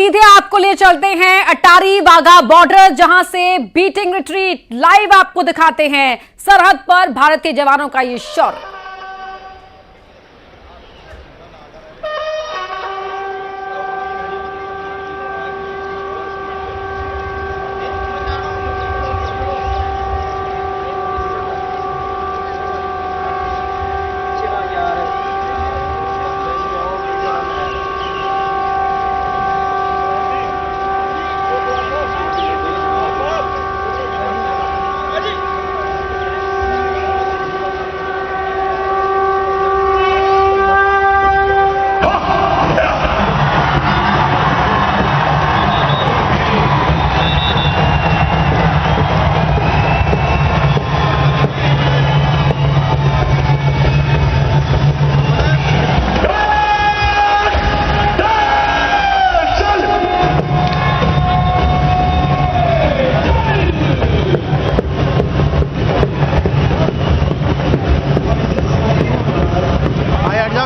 सीधे आपको ले चलते हैं अटारी वाघा बॉर्डर, जहां से बीटिंग रिट्रीट लाइव आपको दिखाते हैं। सरहद पर भारत के जवानों का ये शौर्य।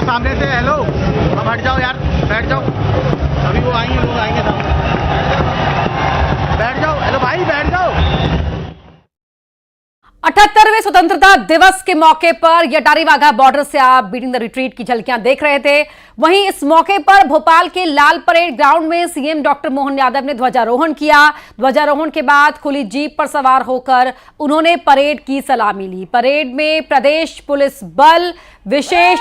सामने से हेलो, अब हट जाओ यार, बैठ जाओ। अभी वो आएंगे, लोग आएंगे सामने। बैठ जाओ, हेलो भाई, बैठ जाओ। 78वें स्वतंत्रता दिवस के मौके पर ये अटारी वाघा बॉर्डर से आप बीटिंग द रिट्रीट की झलकियां देख रहे थे। वहीं इस मौके पर भोपाल के लाल परेड ग्राउंड में सीएम डॉक्टर मोहन यादव ने ध्वजारोहण किया। ध्वजारोहण के बाद खुली जीप पर सवार होकर उन्होंने परेड की सलामी ली। परेड में प्रदेश पुलिस बल, विशेष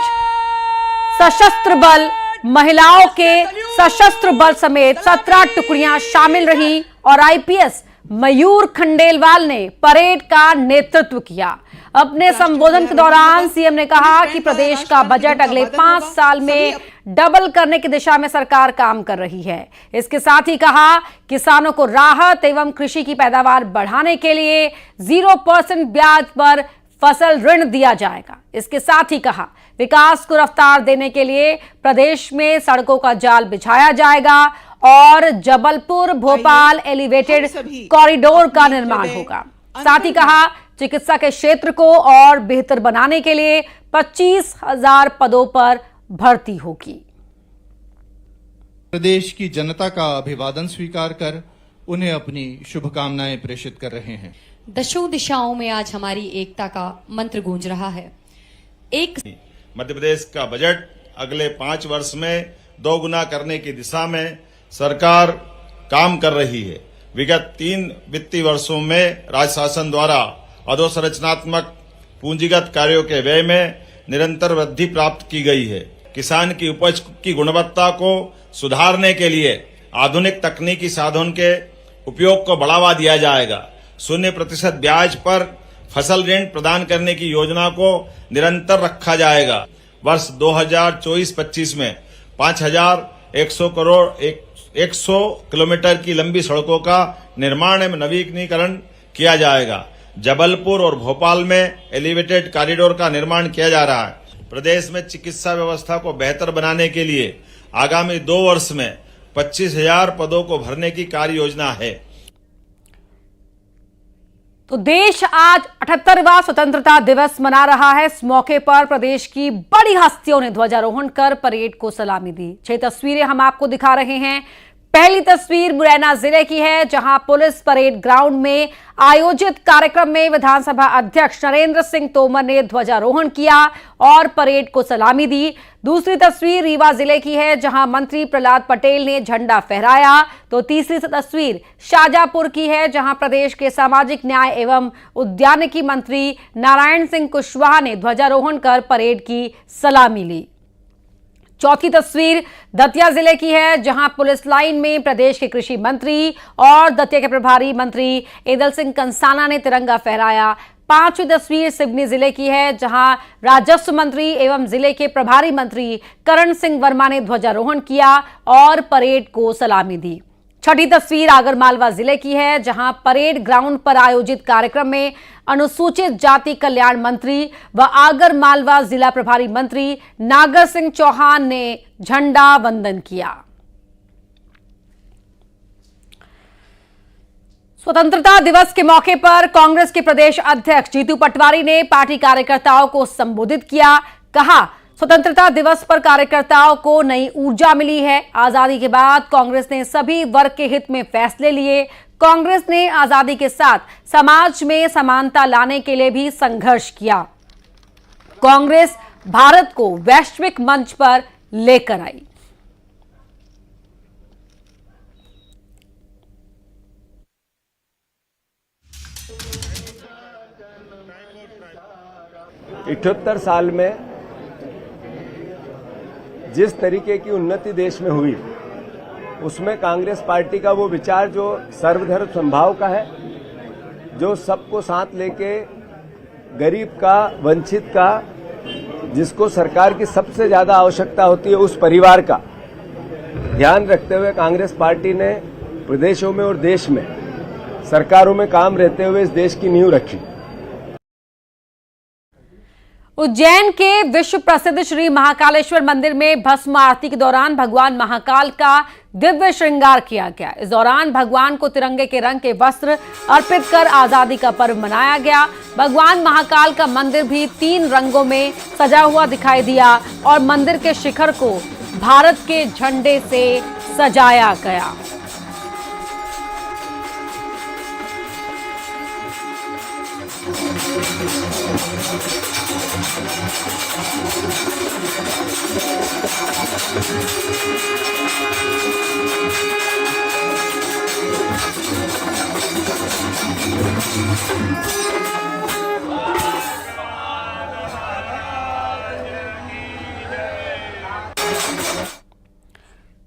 सशस्त्र बल, महिलाओं के सशस्त्र बल समेत 17 टुकड़ियां शामिल रहीं और आईपीएस मयूर खंडेलवाल ने परेड का नेतृत्व किया। अपने संबोधन के दौरान सीएम ने कहा कि प्रदेश का बजट अगले 5 साल में डबल करने की दिशा में सरकार काम कर रही है। इसके साथ ही कहा किसानों को राहत एवं कृषि की पैदावार बढ़ाने के लिए 0% ब्याज पर फसल ऋण दिया जाएगा। इसके साथ ही कहा विकास को रफ्तार देने के लिए प्रदेश में सड़कों का जाल बिछाया जाएगा और जबलपुर भोपाल एलिवेटेड कॉरिडोर का निर्माण होगा। साथ ही कहा चिकित्सा के क्षेत्र को और बेहतर बनाने के लिए 25,000 पदों पर भर्ती होगी। प्रदेश की जनता का अभिवादन स्वीकार कर उन्हें अपनी शुभकामनाएं प्रेषित कर रहे हैं। दशों दिशाओं में आज हमारी एकता का मंत्र गूंज रहा है। मध्य प्रदेश का बजट अगले 5 वर्ष में 2 गुना करने की दिशा में सरकार काम कर रही है। विगत 3 वित्तीय वर्षों में राज्य शासन द्वारा अधोसंरचनात्मक पूंजीगत कार्यों के व्यय में निरंतर वृद्धि प्राप्त की गई है। किसान की उपज की गुणवत्ता को सुधारने के लिए आधुनिक तकनीकी साधन के उपयोग को बढ़ावा दिया जाएगा। 0% ब्याज पर फसल ऋण प्रदान करने की योजना को निरंतर रखा जाएगा। वर्ष 2024-25 में 5,100 किलोमीटर की लंबी सड़कों का निर्माण एवं नवीनीकरण किया जाएगा। जबलपुर और भोपाल में एलिवेटेड कॉरिडोर का निर्माण किया जा रहा है। प्रदेश में चिकित्सा व्यवस्था को बेहतर बनाने के लिए आगामी 2 वर्ष में 25,000 पदों को भरने की कार्य योजना है। तो देश आज 78वां स्वतंत्रता दिवस मना रहा है। इस मौके पर प्रदेश की बड़ी हस्तियों ने ध्वजारोहण कर परेड को सलामी दी। 6 तस्वीरें हम आपको दिखा रहे हैं। पहली तस्वीर मुरैना जिले की है, जहां पुलिस परेड ग्राउंड में आयोजित कार्यक्रम में विधानसभा अध्यक्ष नरेंद्र सिंह तोमर ने ध्वजारोहण किया और परेड को सलामी दी। दूसरी तस्वीर रीवा जिले की है, जहां मंत्री प्रहलाद पटेल ने झंडा फहराया। तो तीसरी तस्वीर शाजापुर की है, जहां प्रदेश के सामाजिक न्याय एवं उद्यानिकी मंत्री नारायण सिंह कुशवाहा ने ध्वजारोहण कर परेड की सलामी ली। चौथी तस्वीर दतिया जिले की है, जहां पुलिस लाइन में प्रदेश के कृषि मंत्री और दतिया के प्रभारी मंत्री एदल सिंह कंसाना ने तिरंगा फहराया। 5वीं तस्वीर सिवनी जिले की है, जहां राजस्व मंत्री एवं जिले के प्रभारी मंत्री करण सिंह वर्मा ने ध्वजारोहण किया और परेड को सलामी दी। 6ठी तस्वीर आगरमालवा जिले की है, जहां परेड ग्राउंड पर आयोजित कार्यक्रम में अनुसूचित जाति कल्याण मंत्री व आगरमालवा जिला प्रभारी मंत्री नागर सिंह चौहान ने झंडा वंदन किया। स्वतंत्रता दिवस के मौके पर कांग्रेस के प्रदेश अध्यक्ष जीतू पटवारी ने पार्टी कार्यकर्ताओं को संबोधित किया। कहा स्वतंत्रता दिवस पर कार्यकर्ताओं को नई ऊर्जा मिली है। आजादी के बाद कांग्रेस ने सभी वर्ग के हित में फैसले लिए। कांग्रेस ने आजादी के साथ समाज में समानता लाने के लिए भी संघर्ष किया। कांग्रेस भारत को वैश्विक मंच पर लेकर आई। इकहत्तर साल में जिस तरीके की उन्नति देश में हुई, उसमें कांग्रेस पार्टी का वो विचार जो सर्वधर्म समभाव का है, जो सबको साथ लेके गरीब का, वंचित का, जिसको सरकार की सबसे ज्यादा आवश्यकता होती है, उस परिवार का ध्यान रखते हुए कांग्रेस पार्टी ने प्रदेशों में और देश में सरकारों में काम रहते हुए इस देश की नींव रखी। उज्जैन के विश्व प्रसिद्ध श्री महाकालेश्वर मंदिर में भस्म आरती के दौरान भगवान महाकाल का दिव्य श्रृंगार किया गया। इस दौरान भगवान को तिरंगे के रंग के वस्त्र अर्पित कर आजादी का पर्व मनाया गया। भगवान महाकाल का मंदिर भी 3 रंगों में सजा हुआ दिखाई दिया और मंदिर के शिखर को भारत के झंडे से सजाया गया।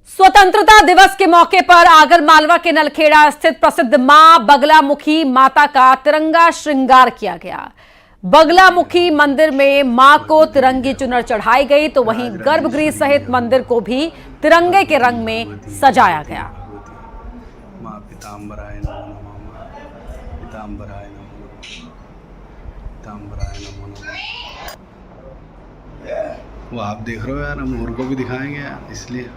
स्वतंत्रता दिवस के मौके पर आगर मालवा के नलखेड़ा स्थित प्रसिद्ध मां बगलामुखी माता का तिरंगा श्रृंगार किया गया। बगलामुखी मंदिर में मां को तिरंगी चुनर चढ़ाई गई, तो वहीं गर्भगृह सहित मंदिर को भी तिरंगे के रंग में सजाया गया। मां पीतांबराय नमो नमः, पीतांबराय नमो नमः, पीतांबराय नमो नमः। वो आप देख रहे हो यार, हम और को भी दिखाएंगे यार, इसलिए।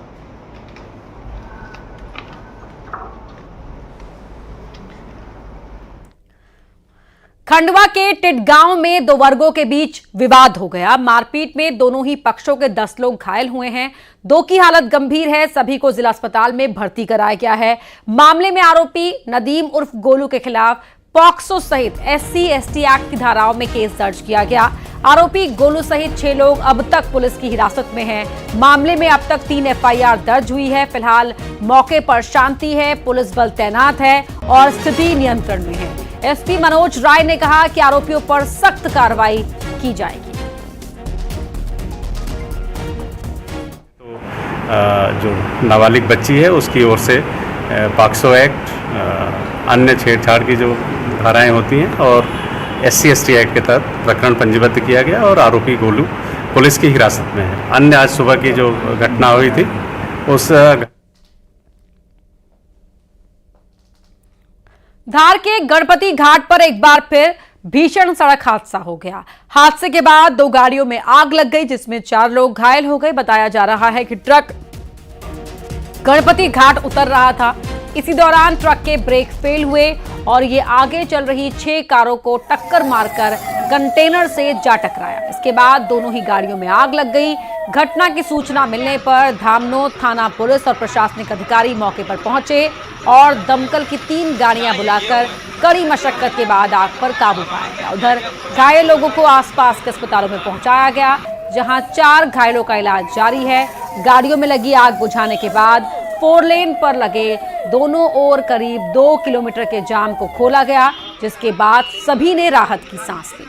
खंडवा के टिटगांव में 2 वर्गों के बीच विवाद हो गया। मारपीट में दोनों ही पक्षों के 10 लोग घायल हुए हैं। 2 की हालत गंभीर है। सभी को जिला अस्पताल में भर्ती कराया गया है। मामले में आरोपी नदीम उर्फ गोलू के खिलाफ पॉक्सो सहित SC/ST एक्ट की धाराओं में केस दर्ज किया गया। आरोपी गोलू सहित 6 लोग अब तक पुलिस की हिरासत में हैं। मामले में अब तक 3 FIR दर्ज हुई है। फिलहाल मौके पर शांति है, पुलिस बल तैनात है और स्थिति नियंत्रण में है। SP मनोज राय ने कहा कि आरोपियों पर सख्त कार्रवाई की जाएगी। तो जो नाबालिग बच्ची है उसकी ओर से पॉक्सो एक्ट, अन्य छेड़छाड़ की जो धाराएं होती हैं और SC/ST एक्ट के तहत प्रकरण पंजीबद्ध किया गया और आरोपी गोलू पुलिस की हिरासत में है। अन्य आज सुबह की जो घटना हुई थी उस धार के गणपति घाट पर एक बार फिर भीषण सड़क हादसा हो गया। हादसे के बाद 2 गाड़ियों में आग लग गई, जिसमें 4 लोग घायल हो गए। बताया जा रहा है कि ट्रक गणपति घाट उतर रहा था। इसी दौरान ट्रक के ब्रेक फेल हुए और ये आगे चल रही 6 कारों को टक्कर मारकर कंटेनर से जा टकराया। इसके बाद दोनों ही गाड़ियों में आग लग गई। घटना की सूचना मिलने पर धामनों थाना पुलिस और प्रशासनिक अधिकारी मौके पर पहुंचे और दमकल की 3 गाड़ियां बुलाकर कड़ी मशक्कत के बाद आग पर काबू पाया गया। उधर घायल लोगों को आसपास के अस्पतालों में पहुंचाया गया, जहां 4 घायलों का इलाज जारी है। गाड़ियों में लगी आग बुझाने के बाद 4 लेन पर लगे दोनों ओर करीब 2 किलोमीटर के जाम को खोला गया, जिसके बाद सभी ने राहत की सांस ली।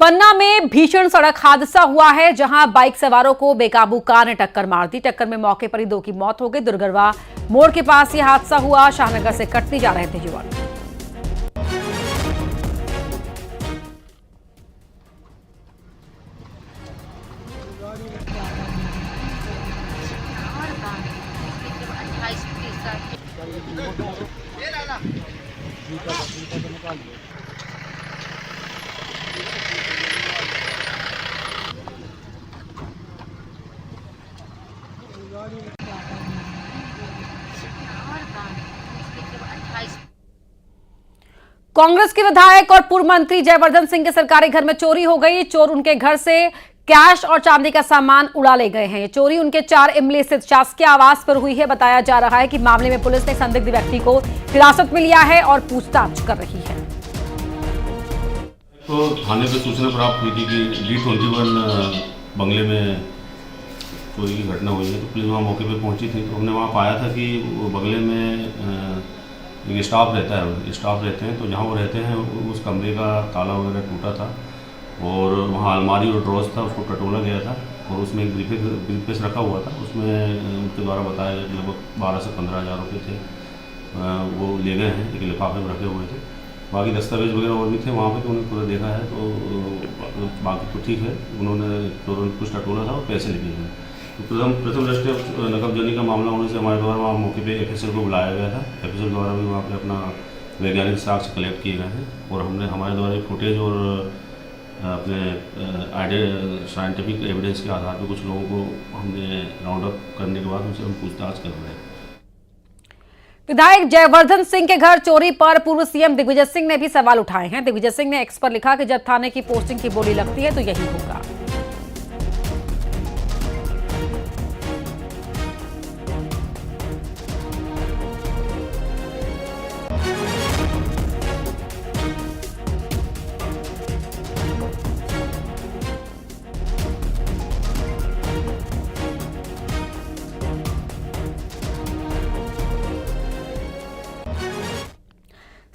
पन्ना में भीषण सड़क हादसा हुआ है, जहां बाइक सवारों को बेकाबू कार ने टक्कर मार दी। टक्कर में मौके पर ही 2 की मौत हो गई। दुर्गरवा मोड़ के पास यह हादसा हुआ। शाहनगर से कटनी जा रहे थे युवक। कांग्रेस के विधायक और पूर्व मंत्री जयवर्धन सिंह के सरकारी घर में चोरी हो गई। चोर उनके घर से कैश और चांदी का सामान उड़ा ले गए हैं। ये चोरी उनके 4 इमली स्थित शासकीय आवास पर हुई है। बताया जा रहा है कि मामले में पुलिस ने संदिग्ध व्यक्ति को हिरासत में लिया है और पूछताछ कर रही है। तो थाने पे सूचना प्राप्त हुई थी कि D21 बंगले में चोरी की घटना हुई है, तो पुलिस वहाँ मौके पे पहुंची थी। तो हमने वहाँ पाया था कि वो बंगले में एक स्टाफ रहते हैं, तो जहाँ वो रहते हैं उस कमरे का ताला वगैरह टूटा था और वहाँ अलमारी और ड्रॉज था, उसको टटोला गया था और उसमें एक ब्रीफकेस रखा हुआ था। उसमें उनके द्वारा बताया गया कि लगभग 12 से 15 हज़ार रुपये थे, वो ले गए हैं, एक लिफाफे में रखे हुए थे। बाकी दस्तावेज वगैरह और भी थे वहाँ पे, तो उन्होंने पूरा देखा है, तो बाकी तो ठीक है। उन्होंने तुरंत कुछ टटोला था और पैसे लेके गए। तो प्रथम दृष्टया नकबजनी का मामला होने से हमारे द्वारा वहाँ मौके पे FSL को बुलाया गया था। FSL द्वारा भी वहाँ पे अपना वैज्ञानिक साक्ष्य कलेक्ट किए गए हैं और हमारे द्वारा फुटेज और अपने साइंटिफिक एविडेंस के आधार पर कुछ लोगों को हमने राउंड अप करने के बाद उनसे हम पूछताछ कर रहे हैं। विधायक जयवर्धन सिंह के घर चोरी पर पूर्व सीएम दिग्विजय सिंह ने भी सवाल उठाए हैं। दिग्विजय सिंह ने एक्स पर लिखा कि जब थाने की पोस्टिंग की बोली लगती है तो यही होगा।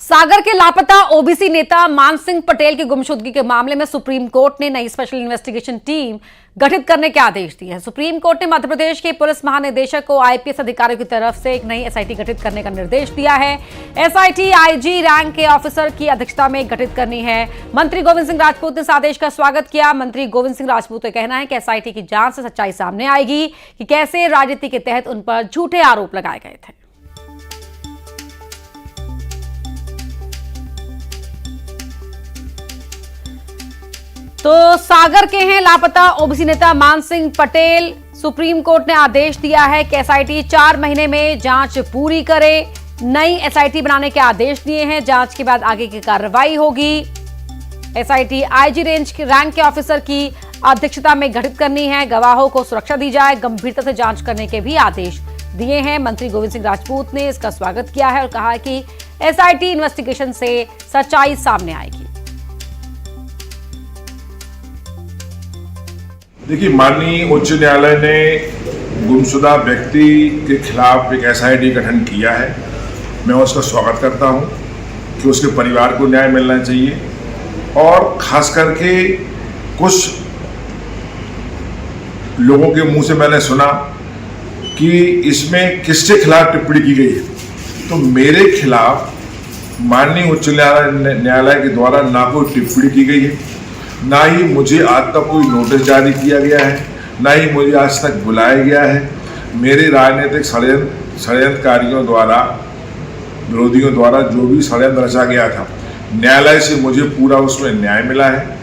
सागर के लापता ओबीसी नेता मान सिंह पटेल की गुमशुदगी के मामले में सुप्रीम कोर्ट ने नई स्पेशल इन्वेस्टिगेशन टीम गठित करने के आदेश दिए हैं। सुप्रीम कोर्ट ने मध्य प्रदेश के पुलिस महानिदेशक को आईपीएस अधिकारियों की तरफ से एक नई एसआईटी गठित करने का निर्देश दिया है। एसआईटी आईजी रैंक के ऑफिसर की अध्यक्षता में गठित करनी है। मंत्री गोविंद सिंह राजपूत ने इस आदेश का स्वागत किया। मंत्री गोविंद सिंह राजपूत का कहना है कि एसआईटी की जांच से सच्चाई सामने आएगी कि कैसे राजनीति के तहत उन पर झूठे आरोप लगाए गए थे। तो सागर के हैं लापता ओबीसी नेता मान सिंह पटेल। सुप्रीम कोर्ट ने आदेश दिया है कि एसआईटी 4 महीने में जांच पूरी करे। नई एसआईटी बनाने के आदेश दिए हैं। जांच के बाद आगे की कार्रवाई होगी। एसआईटी आईजी रैंक के ऑफिसर की अध्यक्षता में गठित करनी है। गवाहों को सुरक्षा दी जाए, गंभीरता से जांच करने के भी आदेश दिए हैं। मंत्री गोविंद सिंह राजपूत ने इसका स्वागत किया है और कहा है कि एसआईटी इन्वेस्टिगेशन से सच्चाई सामने आएगी। देखिए, माननीय उच्च न्यायालय ने गुमशुदा व्यक्ति के खिलाफ एक एसआईटी गठन किया है। मैं उसका स्वागत करता हूं कि उसके परिवार को न्याय मिलना चाहिए और खास करके कुछ लोगों के मुंह से मैंने सुना कि इसमें किसके खिलाफ टिप्पणी की गई है। तो मेरे खिलाफ माननीय उच्च न्यायालय के द्वारा ना कोई टिप्पणी की गई है, ना ही मुझे आज तक कोई नोटिस जारी किया गया है, ना ही मुझे आज तक बुलाया गया है। मेरे राजनीतिक षड्यंत्रकारियों द्वारा, विरोधियों द्वारा जो भी षड्यंत्र रचा गया था, न्यायालय से मुझे पूरा उसमें न्याय मिला है।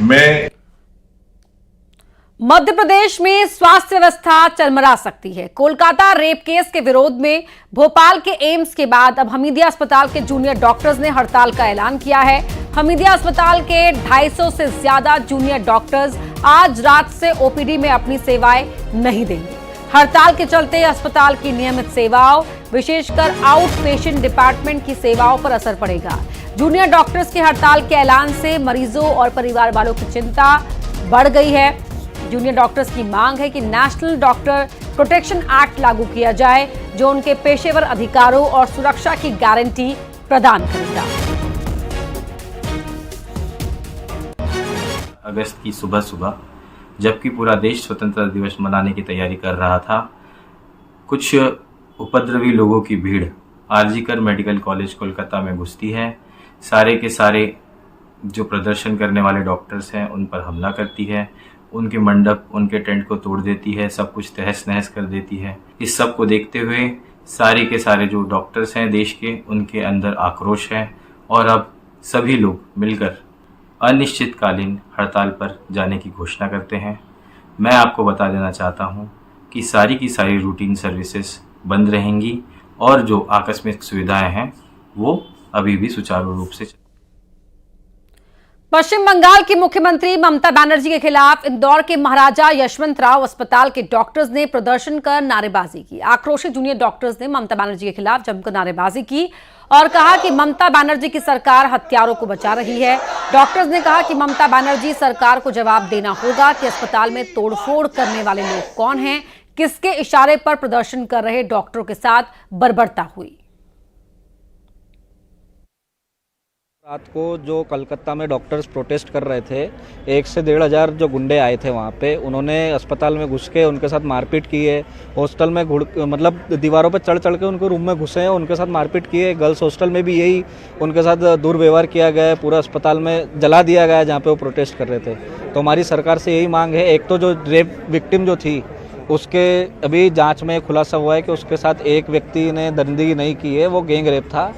मैं मध्य प्रदेश में स्वास्थ्य व्यवस्था चरमरा सकती है। कोलकाता रेप केस के विरोध में भोपाल के एम्स के बाद अब हमीदिया अस्पताल के जूनियर डॉक्टर्स ने हड़ताल का ऐलान किया है। हमीदिया अस्पताल के 250 से ज्यादा जूनियर डॉक्टर्स आज रात से ओपीडी में अपनी सेवाएं नहीं देंगे। हड़ताल के चलते अस्पताल की नियमित सेवाओं, विशेषकर आउट पेशेंट डिपार्टमेंट की सेवाओं पर असर पड़ेगा। जूनियर डॉक्टर्स के हड़ताल के ऐलान से मरीजों और परिवार वालों की चिंता बढ़ गई है। जूनियर डॉक्टर्स की मांग है कि नेशनल डॉक्टर प्रोटेक्शन एक्ट लागू किया जाए, जो उनके पेशेवर अधिकारों और सुरक्षा की गारंटी प्रदान करेगा। अगस्त की सुबह जबकि पूरा देश स्वतंत्रता दिवस मनाने की तैयारी कर रहा था, कुछ उपद्रवी लोगों की भीड़ आरजीकर मेडिकल कॉलेज कोलकाता में घुसती है। सारे के सारे जो प्रदर्शन करने वाले डॉक्टर्स हैं उन पर हमला करती है, उनके मंडप, उनके टेंट को तोड़ देती है, सब कुछ तहस नहस कर देती है। इस सब को देखते हुए सारे के सारे जो डॉक्टर्स हैं देश के, उनके अंदर आक्रोश है और अब सभी लोग मिलकर अनिश्चितकालीन हड़ताल पर जाने की घोषणा करते हैं। मैं आपको बता देना चाहता हूं कि सारी की सारी रूटीन सर्विसेज बंद रहेंगी और जो आकस्मिक सुविधाएं हैं वो अभी भी सुचारू रूप से पश्चिम बंगाल की मुख्यमंत्री ममता बनर्जी के खिलाफ इंदौर के महाराजा यशवंतराव अस्पताल के डॉक्टर्स ने प्रदर्शन कर नारेबाजी की। आक्रोशित जूनियर डॉक्टर्स ने ममता बनर्जी के खिलाफ जमकर नारेबाजी की और कहा कि ममता बनर्जी की सरकार हत्यारों को बचा रही है। डॉक्टर्स ने कहा कि ममता बनर्जी सरकार को जवाब देना होगा कि अस्पताल में तोड़फोड़ करने वाले लोग कौन हैं, किसके इशारे पर प्रदर्शन कर रहे डॉक्टरों के साथ बर्बरता हुई। रात को जो कलकत्ता में डॉक्टर्स प्रोटेस्ट कर रहे थे, 1 से 1,500 जो गुंडे आए थे वहाँ पे, उन्होंने अस्पताल में घुस के उनके साथ मारपीट की है। हॉस्टल में मतलब दीवारों पे चढ़ के उनके रूम में घुसे हैं, उनके साथ मारपीट की है। गर्ल्स हॉस्टल में भी यही उनके साथ दुर्व्यवहार किया गया है। पूरा अस्पताल में जला दिया गया है जहाँ पे वो प्रोटेस्ट कर रहे थे। तो हमारी सरकार से यही मांग है, एक तो जो रेप विक्टिम जो थी उसके अभी जाँच में खुलासा हुआ है कि उसके साथ एक व्यक्ति ने दरिंदगी नहीं की है, वो गैंग रेप था।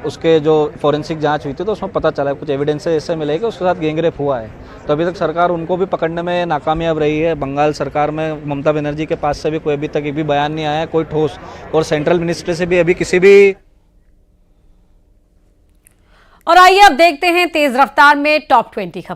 उसके जो फॉरेंसिक जांच हुई थी तो उसमें पता चला, कुछ एविडेंस ऐसे मिले कि उसके साथ गैंग रेप हुआ है। तो अभी तक सरकार उनको भी पकड़ने में नाकामयाब रही है। बंगाल सरकार में ममता बनर्जी के पास से भी कोई अभी तक एक भी बयान नहीं आया, कोई ठोस, और सेंट्रल मिनिस्ट्री से भी अभी किसी भी। और आइए अब देखते हैं तेज रफ्तार में टॉप 20 खबर।